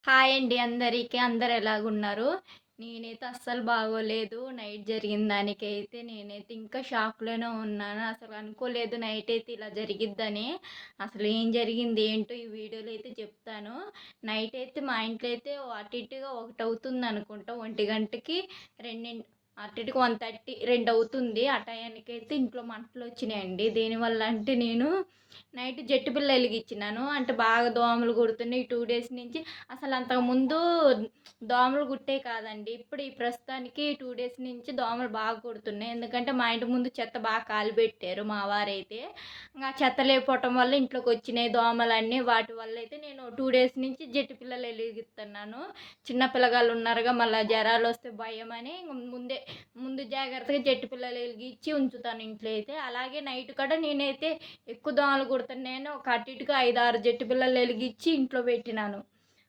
Hi అండి అందరికి. అందరూ ఎలాగున్నారు? నేనైతే అస్సలు బాగోలేదు. నైట్ జరిగిన దానికైతే నేనైతే ఇంకా షాక్‌లోనే ఉన్నాను. అసలు అనుకోలేదు నైట్ అయితే ఇలా జరిగిద్దని. అసలు ఏం జరిగింది ఏంటో ఈ వీడియోలో అయితే చెప్తాను. నైట్ అయితే మా ఇంట్లో అయితే అటు ఇటుగా 1 అవుతుందనుకుంటా. 1 గంటకి అటు ఇటుగా 1:30, 2 అవుతుంది. ఆ టయానికైతే ఇంట్లో మంటలొచ్చినాయండి. దేనివల్ల అంటే నేను నైట్ జెట్టు బిల్ల ఎలిగిచ్చినాను. అంటే బాగా దోమలు కుడుతున్నాయి 2 డేస్ నుంచి. అసలు అంతకుముందు దోమలు కుట్టేవి కాదండి. ఇప్పుడు ఈ ప్రస్తుతానికి 2 డేస్ నుంచి దోమలు బాగా కుడుతున్నాయి. ఎందుకంటే మా ఇంటి ముందు చెత్త బాగా కాలిబెట్టారు మా వారైతే. ఆ చెత్త లేకపోవటం వల్ల ఇంట్లోకొచ్చినాయి దోమలన్నీ. వాటి వల్లైతే నేను 2 డేస్ నుంచి జెట్టు పిల్లలు ఎలిగిత్తన్నాను. చిన్న పిల్లగాళ్ళు ఉన్నారుగా మళ్ళా జరాలొస్తే భయమని ముందు జాగ్రత్తగా జెట్టు పిల్లలు ఎలిగిచ్చి ఉంచుతాను ఇంట్లో అయితే. అలాగే నైట్ కూడా నేనైతే ఎక్కువ దోమలు కుడుతున్నాయని ఒక అటు ఇటుగా 5, 6 జెట్టు పిల్లలు ఎలిగిచ్చి ఇంట్లో పెట్టినాను.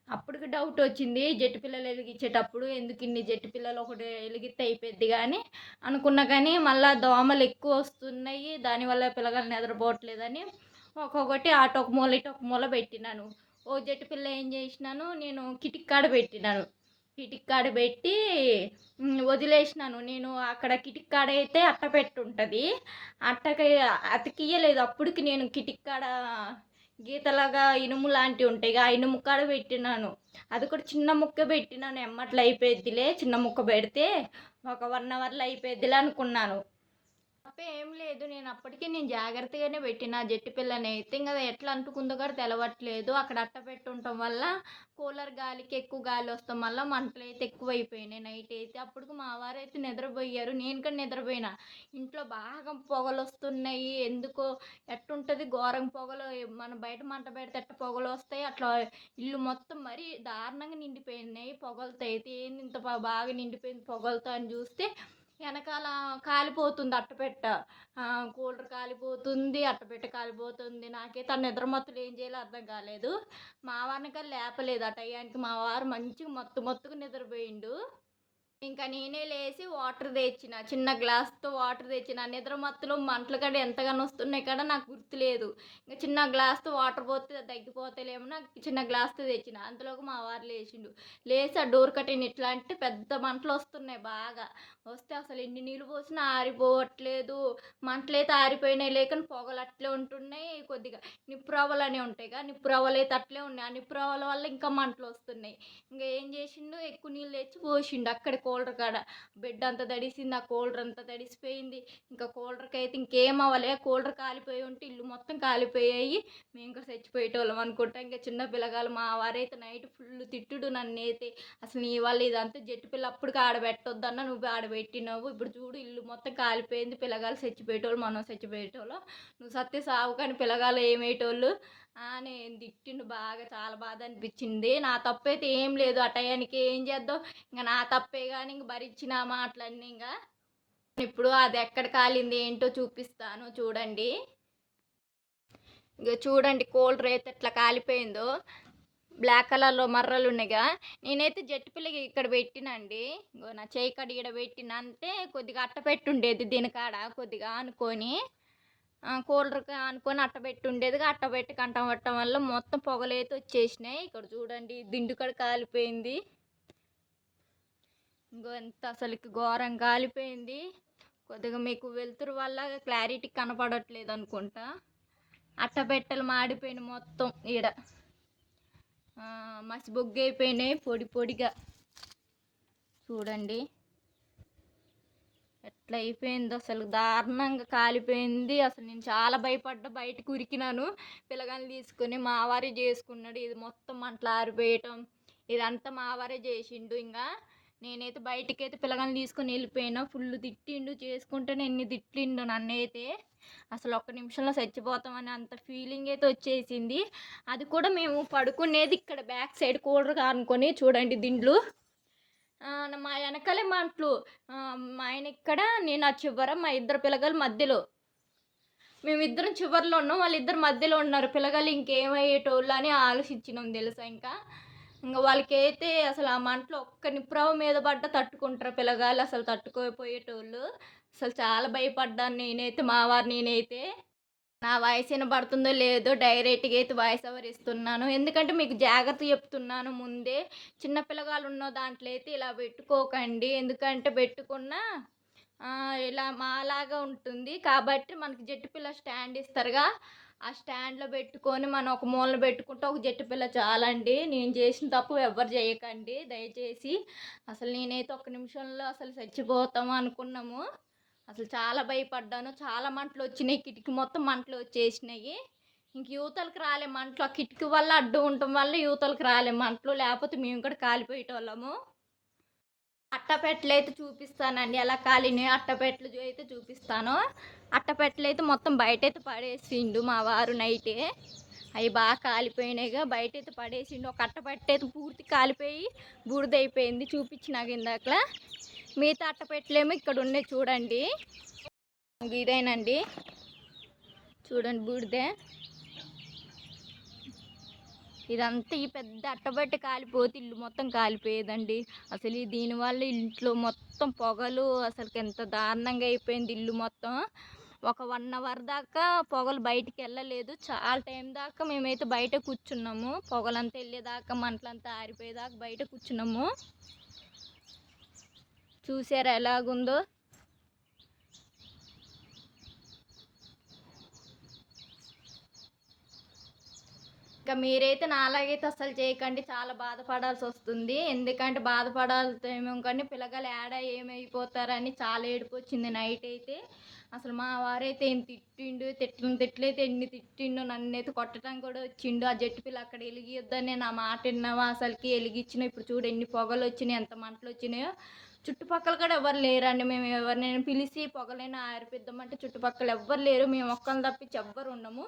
అప్పటికి డౌటొచ్చింది జెట్టు పిల్లలు ఎలిగించేటప్పుడు. ఎందుకు ఇన్ని జెట్టు పిల్లలు ఒకటి ఎలిగిత్తే అయిపోద్ది గానీ అనుకున్నా కానీ, మళ్ళా దోమలెక్కువొస్తున్నాయి. దానివల్ల పిల్లగాళ్ళు నిద్రపోవట్లేదని ఒక్కొక్కటి అటొక మూల, ఇటొక మూల పెట్టినాను. ఓ జెట్టు పిల్ల ఏం చేసినాను, నేను కిటికీ కాడ పెట్టినాను. కిటికీ కాడ పెట్టి వదిలేసినాను. నేను అక్కడ కిటికీ కాడ అయితే అట్టపెట్టుంటది. అట్టకి అతికియ్యలేదు. అప్పటికి నేను కిటికీ కాడ గీతలాగా ఇనుము లాంటివి ఉంటాయిగా, ఆ ఇనుము కాడ పెట్టినాను. అది కూడా చిన్న ముక్క పెట్టినాను. ఎమ్మట్ల అయిపోయిద్దిలే చిన్న ముక్క పెడితే ఒక 1 అవర్‌లో అయిపోయిద్దిలే అనుకున్నాను. తప్పేం లేదు. నేను జాగ్రత్తగానే పెట్టిన జెట్టి పిల్లనైతే. ఇంగ అది ఎట్లా అంటుకుందో కూడా తెలవట్లేదు. అక్కడ అట్టపెట్టుంటం వల్ల కూలర్ గాలికి ఎక్కువ గాలొస్తం వల్ల మంటలైతే ఎక్కువైపోయినాయి నైటయితే. అప్పటికి మా వారైతే నిద్రబోయారు. నేను కూడా నిద్రబోయినా. ఇంట్లో బాగా పొగలొస్తున్నాయి. ఎందుకో ఎట్టుంటది ఘోరంగా పొగలు మనం బయట మంట పెడితే ఎట్ట పొగలొస్తాయి అట్లా ఇల్లు మొత్తం మరీ దారుణంగా నిండిపోయినాయి పొగలతో అయితే. ఏంది ఇంత బాగా నిండిపోయింది పొగలతో అని చూస్తే ఎనకాల కాలిపోతుంది అట్టపెట్ట. కూలర్ కాలిపోతుంది, అట్టపెట్ట కాలిపోతుంది. నాకైతే ఆ నిద్ర మత్తులో ఏం చేయాలో అర్థం కాలేదు. మా వారిని కానీ లేపలేదు ఆ టయానికి. మా వారు మంచిగా మత్తుగా నిద్రపోయిండు. ఇంకా నేనే లేసి వాటర్ తెచ్చిన. చిన్న గ్లాస్‌తో వాటర్ తెచ్చిన. నిద్ర మత్తులో మంటలు కూడా ఎంతగానో వస్తున్నాయి కదా నాకు గుర్తులేదు. ఇంక చిన్న గ్లాస్‌తో వాటర్ పోస్తే తగ్గిపోతాయిలేమో నాకు చిన్న గ్లాస్‌తో తెచ్చిన. అంతలోకి మా వారు లేచిండు. లేసి ఆ డోర్ కర్టెన్ ఇట్లా అంటే పెద్ద మంటలొస్తున్నాయి బాగా. వస్తే అసలు ఎన్ని నీళ్ళు పోసినా ఆరిపోవట్లేదు. మంటలైతే ఆరిపోయినాయి లేకని పొగలు అట్లే ఉంటున్నాయి. కొద్దిగా నిప్పురవ్వలని ఉంటాయిగా, నిప్పురవ్వలైతే అట్లే ఉన్నాయి. ఆ నిప్పురవ్వల వల్ల ఇంకా మంటలొస్తున్నాయి. ఇంగ ఏం చేసిండు ఎక్కువ నీళ్ళు తెచ్చి పోసిండు అక్కడే కూలర్ కాడ. బెడ్ అంతా తడిసింది. ఆ కూలర్ అంతా తడిసిపోయింది. ఇంకా కూలర్‌కైతే ఇంకేం అవ్వలే. కూలర్ కాలిపోయి ఉంటే ఇల్లు మొత్తం కాలిపోయాయి. మేము కూడా చచ్చిపోయేటోళ్ళం అనుకుంటా. ఇంక చిన్న పిల్లగాళ్ళు మా వారైతే నైట్ ఫుల్ తిట్టుడు నన్నైతే. అసలు నీ వల్ల ఇదంతా జెట్టు పిల్ల అప్పటికి ఆడ పెట్టొద్దన్నా నువ్వే ఆడ పెట్టినవు. ఇప్పుడు చూడు ఇల్లు మొత్తం కాలిపోయింది. పిల్లగాళ్ళు చచ్చిపోయేటోళ్ళు, మనం చచ్చిపోయేటోళ్ళం. నువ్వు సత్తే సావు కానీ పిల్లగాళ్ళు ఏమయ్యేటోళ్ళు నేను తిట్టిండు బాగా. చాలా బాధ అనిపించింది. నా తప్పైతే ఏం లేదు. ఆ టయానికి ఏం చేద్దాం. ఇంక నా తప్పే గాని ఇంక భరించిన మాటలన్నీ ఇంగ. ఇప్పుడు అది ఎక్కడ కాలింది ఏంటో చూపిస్తాను చూడండి. ఇగ చూడండి కూలర్ అయితే ఎట్లా కాలిపోయిందో. బ్లాక్ కలర్‌లో మర్రలున్నాయిగా. నేనైతే జెట్ పిల్లకి ఇక్కడ పెట్టినండి. ఇగో నా చెయ్యి కాడ ఈడ పెట్టిన. అంతే కొద్దిగా అట్టపెట్టుండేది దీని కాడ కొద్దిగా ఆనుకొని. కూలర్‌కి ఆనుకొని అట్టపెట్టుండేదిగా. అట్టపెట్టెకి అంటం పట్టం వల్ల మొత్తం పొగలైతే వచ్చేసినాయి. ఇక్కడ చూడండి దిండు కాడ కాలిపోయింది. ఇంగో ఎంత అసలుకి ఘోరంగా కాలిపోయింది. కొద్దిగా మీకు వెలుతురు వల్ల క్లారిటీ కనపడట్లేదనుకుంటా. అట్టపెట్టెలు మాడిపోయినాయి మొత్తం ఈడ. మసి బొగ్గయిపోయినాయి పొడిగా. చూడండి ఎట్లా అయిపోయిందో అసలు దారుణంగా కాలిపోయింది. అసలు నేను చాలా భయపడ్డా. బయటకి ఉరికినాను పిల్లగాన్ని తీసుకొని. మా వారే చేసుకున్నాడు ఇది మొత్తం మంటలు ఆరిపోయటం. ఇదంతా మా వారే చేసిండు. ఇంకా నేనైతే బయటికైతే పిల్లగాన్ని తీసుకొని వెళ్ళిపోయినా. ఫుల్ తిట్టిండు. చేసుకుంటేనే ఎన్ని తిట్టిండు నన్నైతే. అసలు ఒక్క నిమిషంలో చచ్చిపోతామని అంత ఫీలింగ్ అయితే వచ్చేసింది. అది కూడా మేము పడుకునేది ఇక్కడ బ్యాక్ సైడ్ కూలర్ అనుకొని చూడండి దిండ్లు. మా వెనకాలే మంటలు. మా ఆయన ఇక్కడ, నేను ఆ చివర, మా ఇద్దరు పిల్లగాళ్ళు మధ్యలో. మేమిద్దరం చివర్లో ఉన్నాం. వాళ్ళిద్దరు మధ్యలో ఉన్నారు. పిల్లగాళ్ళు ఇంకేమయ్యేటోళ్ళు అని ఆలోచించినాం తెలుసా ఇంకా. ఇంక వాళ్ళకైతే అసలు ఆ మంటలో ఒక్క నిప్పురవ్వ మీద పడ్డా తట్టుకుంటారు పిల్లగాళ్ళు. అసలు తట్టుకోపోయేటోళ్ళు. అసలు చాలా భయపడ్డాను నేనైతే, మా వారు నేనైతే. నా వాయిస్ వినబడుతుందో లేదో డైరెక్ట్‌గా అయితే వాయిస్ ఓవర్ ఇస్తున్నాను. ఎందుకంటే మీకు జాగ్రత్త చెప్తున్నాను ముందే. చిన్న పిల్లగాళ్ళు ఉన్న దాంట్లో అయితే ఇలా పెట్టుకోకండి. ఎందుకంటే పెట్టుకున్నా ఇలా మాలాగా ఉంటుంది. కాబట్టి మనకి జెట్టి పిల్ల స్టాండ్ ఇస్తారుగా, ఆ స్టాండ్‌లో పెట్టుకొని మనం ఒక మూలన పెట్టుకుంటే ఒక జెట్టి పిల్ల చాలండి. నేను చేసిన తప్పు ఎవ్వరు చేయకండి దయచేసి. అసలు నేనైతే ఒక్క నిమిషంలో అసలు చచ్చిపోతాం అనుకున్నాము. అసలు చాలా భయపడ్డాను. చాలా మంటలొచ్చినియి. కిటికీ మొత్తం మంటలొచ్చేసినియి. ఇంక యువతలకి రాలే మంటలు. ఆ కిటికీ వల్ల అడ్డు ఉండటం వల్ల యువతలకి రాలే మంటలు. లేపోతే మేము కూడా కాలిపోయేటోళ్ళము. అట్టపెట్టెలయితే చూపిస్తానండి. ఎలా కాలినాయో అట్టపెట్టెలు అయితే చూపిస్తాను. అట్టపెట్టెలయితే మొత్తం బయటైతే పడేసిండు మా వారు నైటే. అయి బాగా కాలిపోయినాయిగా బయటైతే పడేసిండు. ఒక అట్టపెట్టెయితే పూర్తి కాలిపోయి బూడిదయిపోయింది. చూపిచ్చి నాకు ఇందాకలా. మిగతా అట్టపెట్టెలేమో ఇక్కడున్నాయి చూడండి. ఇదేనండి. చూడండి బూడిదే. ఇదంతా ఈ పెద్ద అట్టబెట్టి కాలిపోతే ఇల్లు మొత్తం కాలిపోయేదండి. అసలు దీనివల్ల ఇంట్లో మొత్తం పొగలు అసలుకెంత దారుణంగా అయిపోయింది ఇల్లు మొత్తం. ఒక 1 అవర్ దాకా పొగలు బయటికెళ్ళలేదు. చాలా టైం దాకా మేమైతే బయట కూర్చున్నాము. పొగలంతా వెళ్ళేదాకా, మంటలంతా ఆరిపోయేదాకా బయట కూర్చున్నాము. చూసారా ఎలాగుందో? ఇంకా మీరైతే నాలాగైతే అస్సలు చేయకండి. చాలా బాధపడాల్సొస్తుంది. ఎందుకంటే బాధపడాల్సేమో కానీ పిల్లగాళ్ళు ఏడ ఏమైపోతారని చాలా ఏడుపొచ్చింది నైటయితే. అసలు మా వారైతే ఏం తిట్టిండు. తిట్లయితే ఎన్ని తిట్టిండో. నన్నైతే కొట్టడానికి కూడా వచ్చిండు. ఆ జెట్టి పిల్ల అక్కడ ఎలిగియొద్దని నా మాట ఇన్నావా అసలుకి? ఎలిగిచ్చినా ఇప్పుడు చూడు ఎన్ని పొగలొచ్చినాయి, ఎంత మంటలొచ్చినాయో. చుట్టుపక్కల కూడా ఎవ్వరు లేరండి. మేము ఎవరినైనా పిలిచి పొగలైనా ఆరిపిద్దామంటే చుట్టుపక్కల ఎవ్వరు లేరు. మేము ఒక్కళ్ళని తప్పించి ఎవ్వరు ఉండము.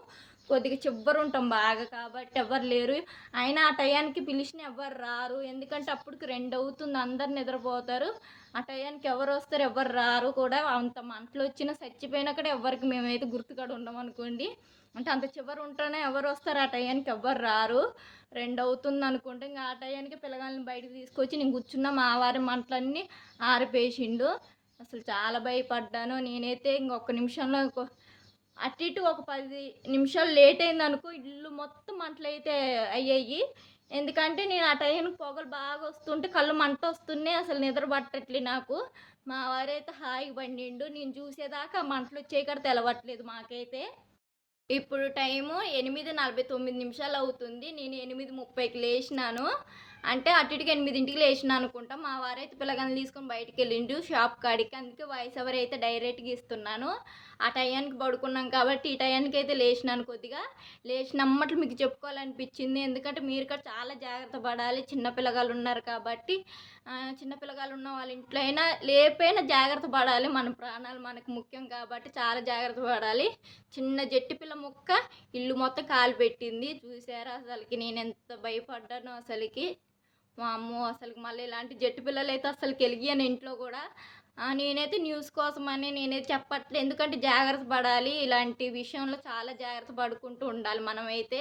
కొద్దిగా చివ్వరుంటాం బాగా కాబట్టి ఎవ్వరు లేరు. అయినా ఆ టయానికి పిలిచినా ఎవ్వరు రారు. ఎందుకంటే అప్పటికి 2 అవుతుంది. అందరు నిద్రపోతారు. ఆ టయానికి ఎవరు వస్తారు, ఎవ్వరు రారు కూడా. అంత మంటలొచ్చినా చచ్చిపోయినా కూడా ఎవ్వరికి మేమైతే గుర్తు కూడా ఉండమనుకోండి. అంటే అంత చివర ఉంటేనే ఎవరు వస్తారు, ఆ టయానికి ఎవ్వరు రారు. 2 అవుతుంది అనుకుంటే ఇంక ఆ టయానికి పిల్లగాళ్ళని బయటకు తీసుకొచ్చి నేను కూర్చున్న మా వారి మంటలన్నీ ఆరిపేసిండు. అసలు చాలా భయపడ్డాను నేనైతే. ఇంకొక నిమిషంలో అటు ఇటు ఒక 10 నిమిషాలు లేట్ అయిందనుకో ఇల్లు మొత్తం మంటలైతే అయ్యాయి. ఎందుకంటే నేను ఆ టైంకి పొగలు బాగా వస్తుంటే కళ్ళు మంట వస్తున్నాయి. అసలు నిద్ర పట్టట్లే నాకు. మా వారైతే హాయిగా పండిండు. నేను చూసేదాకా మంటలు వచ్చేయి కూడా తెలవట్లేదు మాకైతే. ఇప్పుడు టైము 8:49 అవుతుంది. నేను 8:30కి లేచినాను. అంటే అటు ఇటుకి 8కి లేచినా అనుకుంటా. మా వారైతే పిల్లగాన్ని తీసుకొని బయటికెళ్ళిండు షాప్ కాడికి. అందుకే వాయిస్ ఓవర్ అయితే డైరెక్ట్‌గా ఇస్తున్నాను. ఆ టయానికి పడుకున్నాం కాబట్టి ఈ టయానికి అయితే లేచినాను కొద్దిగా. లేచినమ్మట్లు మీకు చెప్పుకోవాలనిపించింది. ఎందుకంటే మీరు కూడా చాలా జాగ్రత్త పడాలి. చిన్న పిల్లగాళ్ళు ఉన్నారు కాబట్టి చిన్న పిల్లగాళ్ళు ఉన్న వాళ్ళ ఇంట్లో అయినా లేపైనా జాగ్రత్త పడాలి. మన ప్రాణాలు మనకు ముఖ్యం కాబట్టి చాలా జాగ్రత్త పడాలి. చిన్న జెట్టి పిల్ల ముక్క ఇల్లు మొత్తం కాలిపెట్టింది. చూసారా అసలుకి నేనెంత భయపడ్డానో అసలుకి. వామ్మో! అసలుకి మళ్ళీ ఇలాంటి జెట్టి పిల్లలైతే అస్సలకి ఎలిగియను ఇంట్లో కూడా. నేనైతే న్యూస్ కోసమని నేనైతే చెప్పట్లే. ఎందుకంటే జాగ్రత్త పడాలి. ఇలాంటి విషయంలో చాలా జాగ్రత్త పడుకుంటూ ఉండాలి మనమైతే.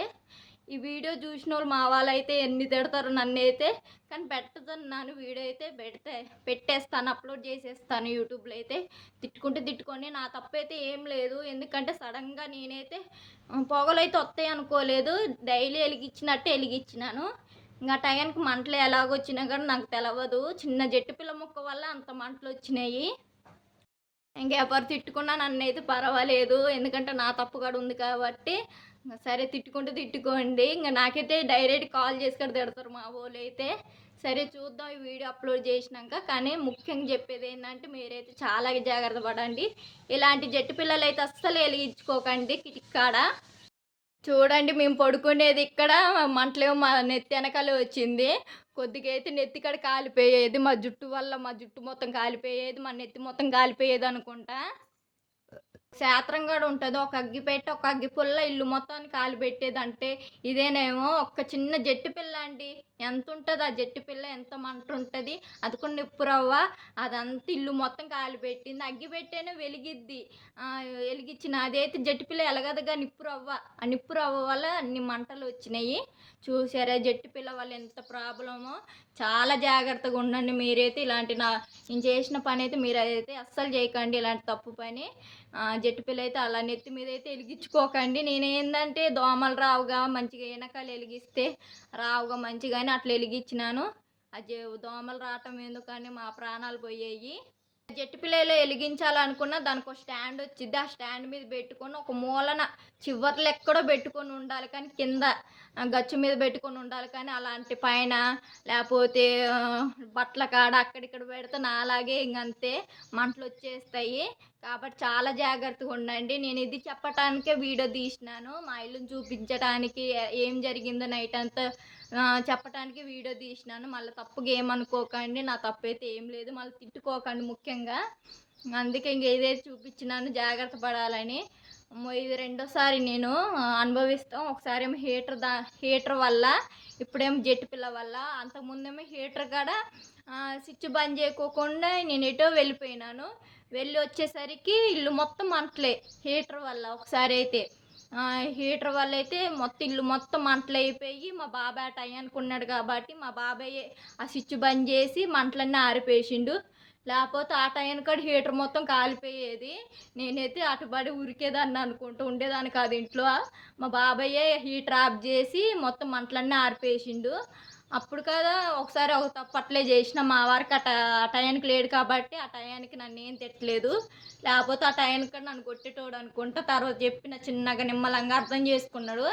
ఈ వీడియో చూసినోళ్ళు మా వాళ్ళైతే ఎన్ని తిడతారో నన్నైతే. కానీ పెట్టదన్నాను వీడియో అయితే. పెట్టేస్తాను, అప్లోడ్ చేసేస్తాను యూట్యూబ్‌లో అయితే. తిట్టుకుంటే తిట్టుకొని నా తప్పైతే ఏం లేదు. ఎందుకంటే సడన్‌గా నేనైతే పొగలైతే వస్తాయి అనుకోలేదు. డైలీ ఎలిగిచ్చినట్టే ఎలిగిచ్చినాను. ఇంక ఆ టయానికి మంటలు ఎలాగొచ్చినాయో కూడా నాకు తెలవదు. చిన్న జెట్టి పిల్ల ముక్క వల్ల అంత మంటలొచ్చినాయి. ఇంకెవరు తిట్టుకున్నా నన్నైతే పర్వాలేదు. ఎందుకంటే నా తప్పు కూడా ఉంది కాబట్టి. సరే తిట్టుకుంటే తిట్టుకోండి. ఇంక నాకైతే డైరెక్ట్ కాల్ చేసి కూడా తిడతారు మా వోళ్ళైతే. సరే చూద్దాం ఈ వీడియో అప్లోడ్ చేసినాక. కానీ ముఖ్యంగా చెప్పేది ఏంటంటే మీరైతే చాలా జాగ్రత్త పడండి. ఇలాంటి జెట్టి పిల్లలైతే అస్సలు ఎలిగించుకోకండి కిటికీ కాడ. చూడండి మేము పడుకునేది ఇక్కడ. మంటలేమో మా నెత్తి వెనకాలే వచ్చింది. కొద్దిగా అయితే నెత్తి కాడ కాలిపోయేది. మా జుట్టు వల్ల మా జుట్టు మొత్తం కాలిపోయేది. మా నెత్తి మొత్తం కాలిపోయేది అనుకుంటా. శాస్త్రం కూడా ఉంటుంది. ఒక అగ్గిపెట్టె, ఒక అగ్గిపుల్ల ఇల్లు మొత్తాన్ని కాలిపెట్టేదంటే ఇదేనేమో ఒక్క చిన్న జెట్టి పిల్ల అండి. ఎంతుంటది ఆ జెట్టి పిల్ల ఎంత మంటుంటది. అది కూడా నిప్పు రవ్వ అదంతా ఇల్లు మొత్తం కాలిపెట్టింది. అగ్గి పెట్టైనా వెలిగిద్ది. ఎలిగిచ్చిన అదైతే జెట్టి పిల్ల ఎలగదుగా నిప్పు రవ్వ. ఆ నిప్పు రవ్వ వల్ల అన్ని మంటలొచ్చినియి. చూసారా జెట్టి పిల్ల వల్ల ఎంత ప్రాబ్లమో. చాలా జాగ్రత్తగా ఉండండి మీరైతే. ఇలాంటి నేను చేసిన పనైతే మీరైతే అస్సలు చేయకండి ఇలాంటి తప్పు పని. జెట్టి పిల్ల అయితే అలా నెత్తి మీదైతే ఎలిగించుకోకండి. నేనేందంటే దోమలు రావుగా మంచిగా ఎనకాల ఎలిగిస్తే రావుగా మంచిగాని అట్లా ఎలిగించినాను. దోమలు రావటం ఎందుకని మా ప్రాణాలు పోయాయి. జెట్టి పిల్లలు ఎలిగించాలనుకున్న దానికో స్టాండ్ వచ్చిద్ది. ఆ స్టాండ్ మీద పెట్టుకొని ఒక మూలన చివర్లో ఎక్కడో పెట్టుకొని ఉండాలి. కానీ కింద గచ్చు మీద పెట్టుకొని ఉండాలి. కానీ అలాంటి పైన లేకపోతే బట్టల కాడ అక్కడిక్కడ పెడితే నాలాగే ఇంకంతే మంటలొచ్చేస్తాయి. కాబట్టి చాలా జాగ్రత్తగా ఉండండి. నేను ఇది చెప్పటానికే వీడియో తీసినాను. మా ఇల్లుని చూపించడానికి ఏం జరిగిందో నైట్ అంతా చెప్పటానికి వీడియో తీసినాను. మళ్ళీ తప్పుగా ఏమనుకోకండి. నా తప్పైతే ఏం లేదు. మళ్ళీ తిట్టుకోకండి ముఖ్యంగా. అందుకే ఇంక ఏదైతే చూపించినాను జాగ్రత్త పడాలని. ఇది రెండోసారి నేను అనుభవిస్తాం. ఒకసారేమో హీటర్ వల్ల, ఇప్పుడేమో జెట్టి పిల్ల వల్ల. అంతకుముందేమో హీటర్ కాడ స్విచ్ బంద్ చేయకోకుండా నేను ఎటో వెళ్ళిపోయినాను. వెళ్ళి వచ్చేసరికి ఇల్లు మొత్తం మంటలే హీటర్ వల్ల. ఒకసారి అయితే హీటర్ వల్ల అయితే మొత్తం ఇల్లు మొత్తం మంటలు అయిపోయి మా బాబాయ్ ఆ టయానికి ఉన్నాడు కాబట్టి మా బాబాయ్ ఆ స్విచ్ బంద్ చేసి మంటలన్నీ ఆరిపేసిండు. లేకపోతే ఆ టయానికి హీటర్ మొత్తం కాలిపోయేది. నేనైతే అటుబడి ఉరికేదాన్ని అనుకుంటూ ఉండేదాన్ని కాదు ఇంట్లో. మా బాబాయే హీటర్ ఆఫ్ చేసి మొత్తం మంటలన్నీ ఆరిపేసిండు. అప్పుడు కదా ఒకసారి ఒక తప్పు అట్లే చేసిన. మా వారికి ఆ టయానికి లేడు కాబట్టి ఆ టయానికి నన్ను ఏం తిట్టలేదు. లేకపోతే ఆ టయానికి నన్ను కొట్టేటోడు అనుకుంటా. తర్వాత చెప్పిన చిన్నగా నిమ్మలంగా అర్థం చేసుకున్నాడు.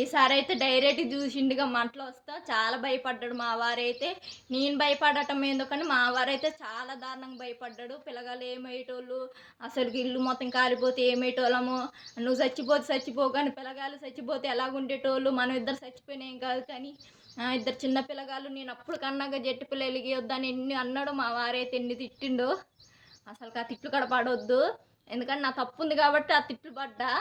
ఈసారి అయితే డైరెక్ట్ చూసిండుగా మంటలు వస్తా చాలా భయపడ్డాడు మా వారైతే. నేను భయపడటం ఎందుకని మా వారైతే చాలా దారుణంగా భయపడ్డాడు. పిల్లగాళ్ళు ఏమయ్యేటోళ్ళు, అసలు ఇల్లు మొత్తం కాలిపోతే ఏమయ్యేటోళ్ళము, నువ్వు చచ్చిపో కానీ పిల్లగాళ్ళు చచ్చిపోతే ఎలాగుండేటోళ్ళు, మనం ఇద్దరు చచ్చిపోయినాం కాదు కానీ ఇద్దరు చిన్న పిల్లగాళ్ళు. నేను అప్పుడు కన్నాగా జెట్టి పిల్ల వెలిగియొద్దని ఎన్ని అన్నాడు మా వారైతే, ఎన్ని తిట్టిండో. అసలు ఆ తిట్లు కూడా పడవద్దు. ఎందుకంటే నా తప్పు ఉంది కాబట్టి ఆ తిట్లు పడ్డా.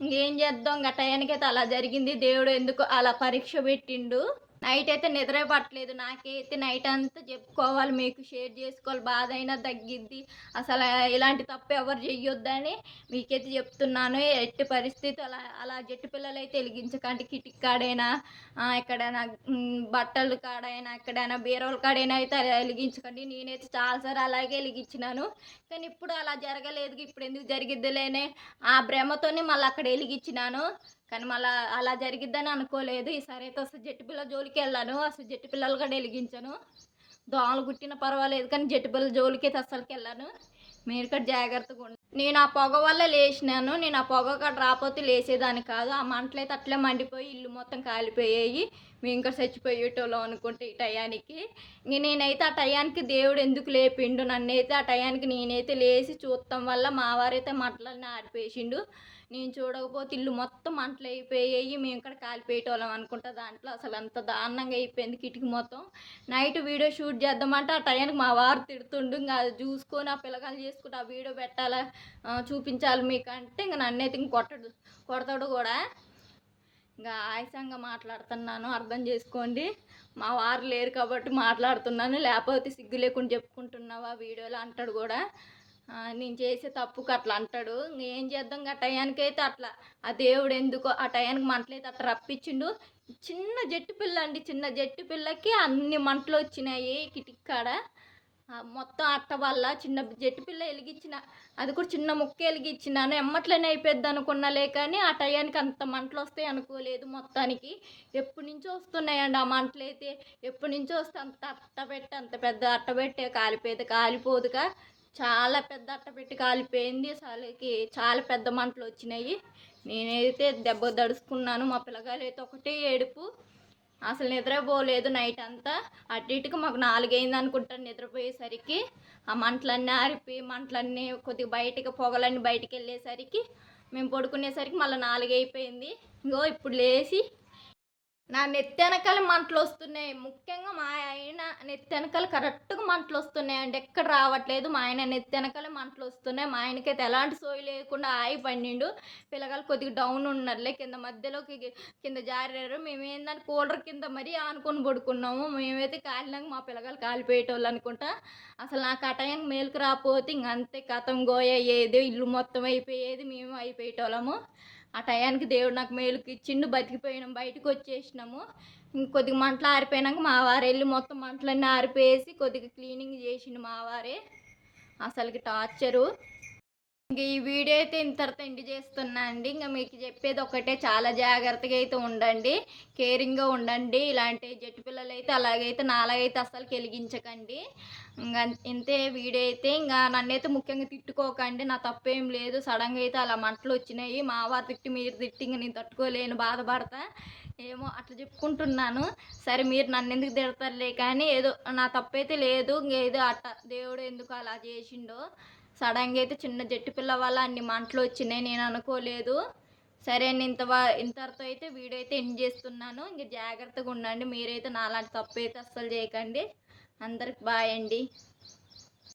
ఇంకేం చేద్దాం, టయానికైతే అలా జరిగింది. దేవుడు ఎందుకు అలా పరీక్ష పెట్టిండు. నైట్ అయితే నిద్రే పట్టలేదు. నాకైతే నైట్ అంతా చెప్పుకోవాలి, మీకు షేర్ చేసుకోవాలి. బాధ అయినా తగ్గిద్ది. అసలు ఇలాంటి తప్పు ఎవరు చెయ్యొద్దని మీకైతే చెప్తున్నాను. ఎట్టి పరిస్థితి అలా జెట్టి పిల్లలు అయితే వెలిగించకండి. కిటికీ కాడైనా ఎక్కడైనా బట్టలు కాడైనా ఎక్కడైనా బీరువాల కాడైనా అయితే వెలిగించకండి. నేనైతే చాలాసార్లు అలాగే వెలిగించినాను. కానీ ఇప్పుడు అలా జరగలేదు. ఇప్పుడు ఎందుకు జరిగిద్దిలేనే ఆ భ్రమతోనే మళ్ళీ అక్కడ వెలిగించినాను. కానీ మళ్ళీ అలా జరిగిద్దని అనుకోలేదు. ఈసారి అయితే అసలు జెట్టి పిల్లల జోలికి వెళ్ళాను. అసలు జెట్టి పిల్లలు కూడా వెలిగించాను. దోమలు కుట్టినా పర్వాలేదు కానీ జెట్టి పిల్లల జోలికి అయితే అసలుకి వెళ్ళాను. మీరు కూడా జాగ్రత్తగా ఉండండి. నేను ఆ పొగ వల్ల లేచినాను. నేను ఆ పొగ కాడ రాకపోతే లేచేదాన్ని కాదు. ఆ మంటలైతే అట్లే మండిపోయి ఇల్లు మొత్తం కాలిపోయాయి. మేము ఇంకా చచ్చిపోయేటోళ్ళం అనుకుంటే ఈ టయానికి. నేనైతే ఆ టయానికి దేవుడు ఎందుకు లేపిండు నన్నైతే. ఆ టయానికి నేనైతే లేచి చూడటం వల్ల మా వారైతే మంటలన్నీ ఆరిపేసిండు. నేను చూడకపోతే ఇల్లు మొత్తం మంటలు అయిపోయాయి. మేము ఇక్కడ కాలిపోయేటోళ్ళం అనుకుంటా. దాంట్లో అసలు అంత దారుణంగా అయిపోయింది కిటికీ మొత్తం. నైట్ వీడియో షూట్ చేద్దామంటే ఆ టయానికి మా వారు తిడుతుండు. ఇంకా అది చూసుకొని ఆ పిల్లగాలు చేసుకుంటే ఆ వీడియో పెట్టాలా, చూపించాలి మీకు అంటే ఇంకా నన్నైతే ఇంక కొడతాడు కూడా. ఇంకా ఆయాసంగా మాట్లాడుతున్నాను, అర్థం చేసుకోండి. మా వారు లేరు కాబట్టి మాట్లాడుతున్నాను. లేకపోతే సిగ్గు లేకుండా చెప్పుకుంటున్నావా వీడియోలో అంటాడు కూడా. నేను చేసే తప్పుకు అట్లా అంటాడు. ఏం చేద్దాం ఆ టయానికి అయితే అట్లా ఆ దేవుడు ఎందుకో ఆ టయానికి మంటలైతే అట్లా రప్పించిండు. చిన్న జెట్టి పిల్ల అండి, చిన్న జెట్టి పిల్లకి అన్ని మంటలు వచ్చినాయి కిటికీ కాడ. మొత్తం అట్ట వల్ల చిన్న జెట్టి పిల్ల వెలిగించిన, అది కూడా చిన్న ముక్క వెలిగించినాను. ఎమ్మట్లనే అయిపోద్ది అనుకున్నాలే కానీ ఆ టయానికి అంత మంటలు వస్తాయి అనుకోలేదు. మొత్తానికి ఎప్పటి నుంచో వస్తున్నాయండి ఆ మంటలు అయితే. ఎప్పటి నుంచో వస్తే అంత పెద్ద అట్ట పెట్టే కాలిపోదుగా. చాలా పెద్ద అట్ట పెట్టి కాలిపోయింది. అసలుకి చాలా పెద్ద మంటలు వచ్చినాయి. నేనైతే దెబ్బ దడుచుకున్నాను. మా పిల్లగాలు అయితే ఒకటే ఏడుపు. అసలు నిద్రపోలేదు నైట్ అంతా. అటు ఇటుకు మాకు 4 అయింది అనుకుంటాను నిద్రపోయేసరికి. ఆ మంటలన్నీ కొద్దిగా పొగలన్నీ బయటికి వెళ్ళేసరికి మేము పడుకునేసరికి మళ్ళీ 4 అయిపోయింది. ఇగో ఇప్పుడు లేచి నా నెత్తెనకాల మంటలొస్తున్నాయి. ముఖ్యంగా మా ఆయన నెత్తెనకాల కరెక్ట్‌గా మంటలొస్తున్నాయండి. ఎక్కడ రావట్లేదు. మా ఆయన నెత్తెనకాలే మంటలొస్తున్నాయి. మా ఆయనకైతే ఎలాంటి సోయి లేకుండా హాయి పడినిండు. పిల్లగాళ్ళు కొద్దిగా డౌన్ ఉన్నారులే. కింద మధ్యలోకి కింద జారారు. మేమేందంటే కూలర్ కింద మరీ ఆనుకొని పడుకున్నాము. మేమైతే కాలినాక మా పిల్లగాళ్ళు కాలిపోయేటోళ్ళనుకుంటా. అసలు నాకు ఆ టైంకి మేలుకు రాపోతే ఇంగంతే కథం గోయ అయ్యేది. ఇల్లు మొత్తం అయిపోయేది. మేము అయిపోయేటోళ్ళము. ఆ టయానికి దేవుడు నాకు మేలుకిచ్చిండు. బతికిపోయినాం. బయటకొచ్చేసినాము. కొద్దిగా మంటలు ఆరిపోయినాక మా వారెళ్ళి మొత్తం మంటలన్నీ ఆరిపేసి కొద్దిగా క్లీనింగ్ చేసిండు మా వారే. అసలకి టార్చరు. ఇంక ఈ వీడియో అయితే ఇంతటితో ఎండ్ చేస్తున్నా అండి. ఇంక మీకు చెప్పేది ఒకటే, చాలా జాగ్రత్తగా అయితే ఉండండి. కేరింగ్‌గా ఉండండి. ఇలాంటి జెట్టు పిల్లలైతే అలాగైతే నాలాగైతే అస్సలకి ఎలిగించకండి. ఇంగ ఇంతే వీడియో అయితే. ఇంగ నన్నైతే ముఖ్యంగా తిట్టుకోకండి. నా తప్పేం లేదు. సడెన్‌గా అయితే అలా మంటలొచ్చినాయి. మా వారు తిట్టి, మీరు తిట్టి ఇంగ నేను తట్టుకోలేను, బాధపడతా. ఏమో అట్లా చెప్పుకుంటున్నాను. సరే మీరు నన్నెందుకు తిడతారులే కానీ, ఏదో నా తప్పైతే లేదు. ఇంగేదో అట్ట దేవుడు ఎందుకు అలా చేసిండో. సడన్‌గా అయితే చిన్న జెట్టు పిల్ల వల్ల అన్ని మంటలొచ్చినాయి. నేను అనుకోలేదు. సరే అండి. ఇంతటితో అయితే వీడియో అయితే ఎండ్ చేస్తున్నాను. ఇంక జాగ్రత్తగా ఉండండి. మీరైతే నాలాంటి తప్పైతే అస్సలు చేయకండి. అందరికి బాయ్ అండి.